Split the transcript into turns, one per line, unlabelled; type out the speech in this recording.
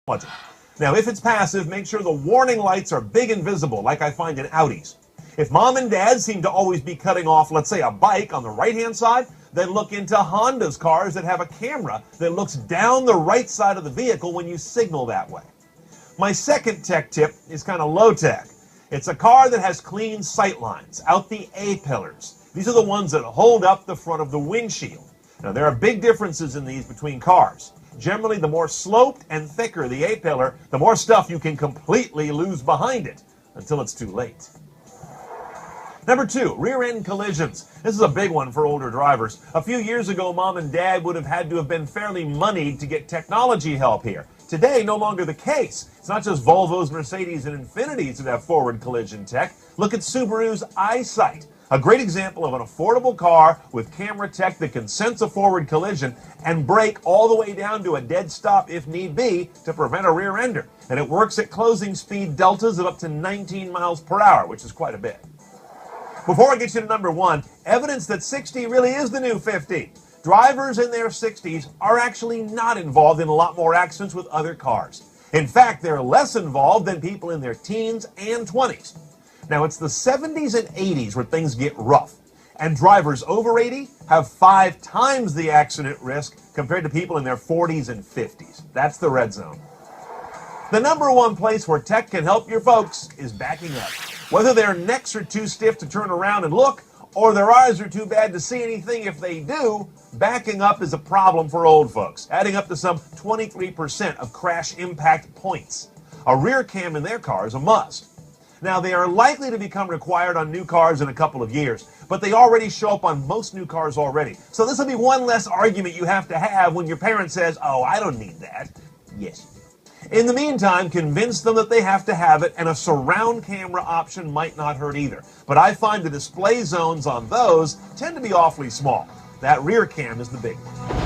technology. Now, if it's passive, make sure the warning lights are big and visible, like I find in Audis. If mom and dad seem to always be cutting off, let's say, a bike on the right-hand side, then look into Honda's cars that have a camera that looks down the right side of the vehicle when you signal that way. My second tech tip is kind of low-tech. It's a car that has clean sight lines, out the A-pillars. These are the ones that hold up the front of the windshield. Now, there are big differences in these between cars. Generally, the more sloped and thicker the A-pillar, the more stuff you can completely lose behind it, until it's too late. Number 2, rear-end collisions. This is a big one for older drivers. A few years ago, mom and dad would have had to have been fairly moneyed to get technology help here. Today, no longer the case. It's not just Volvos, Mercedes, and Infinitis that have forward collision tech. Look at Subaru's EyeSight. A great example of an affordable car with camera tech that can sense a forward collision and brake all the way down to a dead stop if need be to prevent a rear ender. And it works at closing speed deltas of up to 19 miles per hour, which is quite a bit. Before I get you to number 1, evidence that 60 really is the new 50. Drivers in their 60s are actually not involved in a lot more accidents with other cars. In fact, they're less involved than people in their teens and 20s. Now, it's the 70s and 80s where things get rough, and drivers over 80 have 5 times the accident risk compared to people in their 40s and 50s. That's the red zone. The number 1 place where tech can help your folks is backing up. Whether their necks are too stiff to turn around and look, or their eyes are too bad to see anything if they do, backing up is a problem for old folks, adding up to some 23% of crash impact points. A rear cam in their car is a must. Now, they are likely to become required on new cars in a couple of years, but they already show up on most new cars already. So this will be one less argument you have to have when your parent says, "Oh, I don't need that." Yes, you do. In the meantime, convince them that they have to have it, and a surround camera option might not hurt either. But I find the display zones on those tend to be awfully small. That rear cam is the big one.